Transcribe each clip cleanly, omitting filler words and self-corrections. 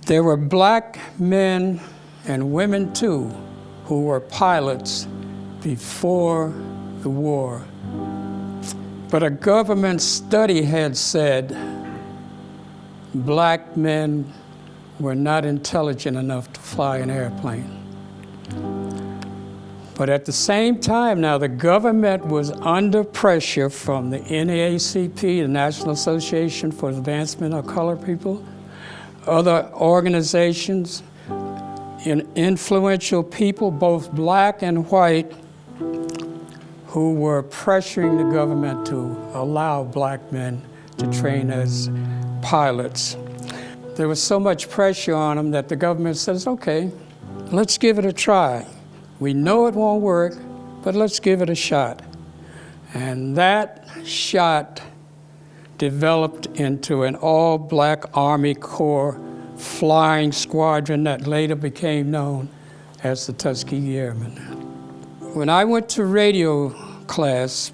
There were black men and women too who were pilots before the war. But a government study had said black men were not intelligent enough to fly an airplane. But at the same time now, the government was under pressure from the NAACP, the National Association for the Advancement of Colored People, other organizations, influential people, both black and white, who were pressuring the government to allow black men to train as pilots. There was so much pressure on them that the government says, okay, let's give it a try. We know it won't work, but let's give it a shot. And that shot developed into an all-black Army Corps flying squadron that later became known as the Tuskegee Airmen. When I went to radio class,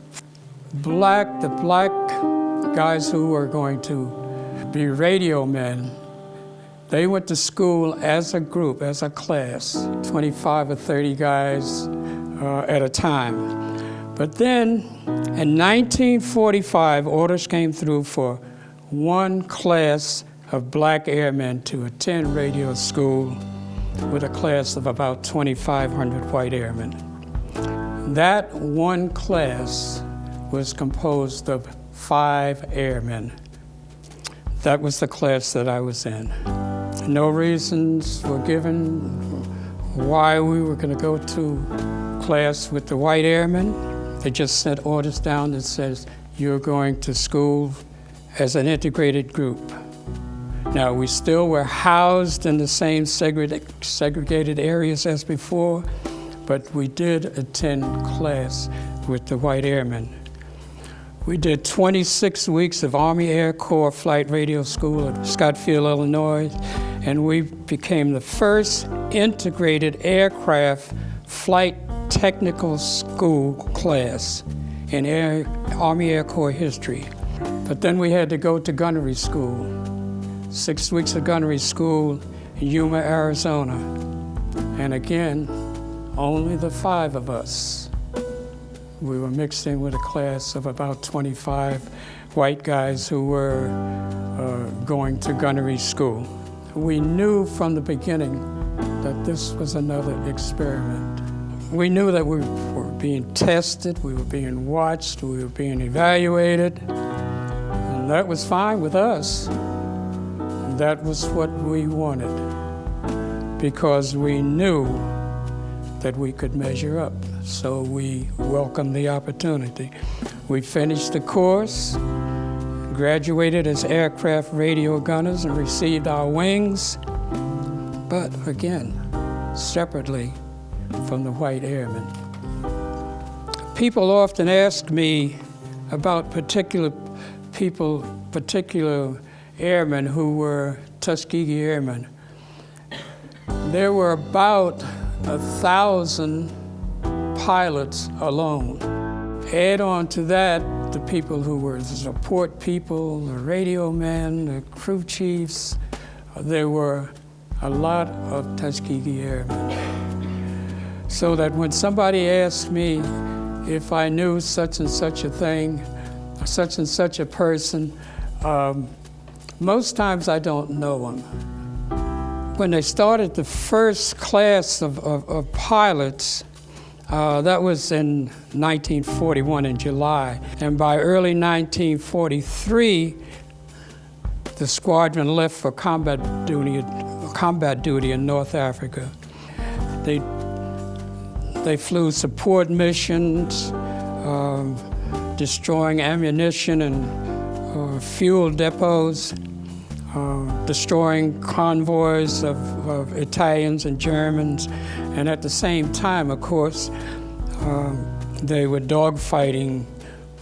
the black guys who were going to be radio men, they went to school as a group, as a class, 25 or 30 guys at a time. But then in 1945, orders came through for one class of black airmen to attend radio school with a class of about 2,500 white airmen. That one class was composed of 5 airmen. That was the class that I was in. No reasons were given why we were going to go to class with the white airmen. They just sent orders down that says, you're going to school as an integrated group. Now, we still were housed in the same segregated areas as before, but we did attend class with the white airmen. We did 26 weeks of Army Air Corps Flight Radio School at Scottsfield, Illinois, and we became the first integrated aircraft flight technical school class in Army Air Corps history. But then we had to go to gunnery school. 6 weeks of gunnery school in Yuma, Arizona. And again, only the 5 of us. We were mixed in with a class of about 25 white guys who were going to gunnery school. We knew from the beginning that this was another experiment. We knew that we were being tested, we were being watched, we were being evaluated, and that was fine with us. That was what we wanted, because we knew that we could measure up. So we welcomed the opportunity. We finished the course, graduated as aircraft radio gunners and received our wings, but again, separately from the white airmen. People often ask me about particular airmen who were Tuskegee Airmen. There were about 1,000 pilots alone. Add on to that the people who were the support people, the radio men, the crew chiefs. There were a lot of Tuskegee Airmen. So that when somebody asked me if I knew such and such a thing, such and such a person, most times I don't know them. When they started the first class of pilots, that was in 1941 in July. And by early 1943, the squadron left for combat duty in North Africa. They flew support missions, destroying ammunition and fuel depots, destroying convoys of Italians and Germans. And at the same time, of course, they were dogfighting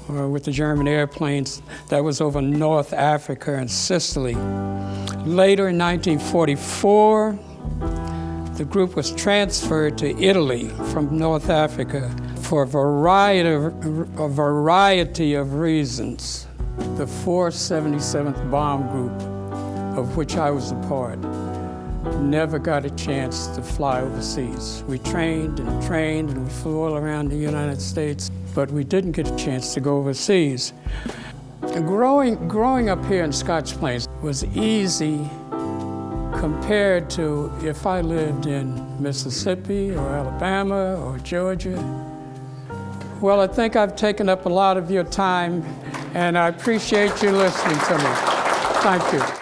with the German airplanes. That was over North Africa and Sicily. Later in 1944, the group was transferred to Italy from North Africa for a variety of reasons. The 477th Bomb Group, of which I was a part, never got a chance to fly overseas. We trained and we flew all around the United States, but we didn't get a chance to go overseas. Growing up here in Scotch Plains was easy compared to if I lived in Mississippi or Alabama or Georgia. Well, I think I've taken up a lot of your time, and I appreciate you listening to me. Thank you.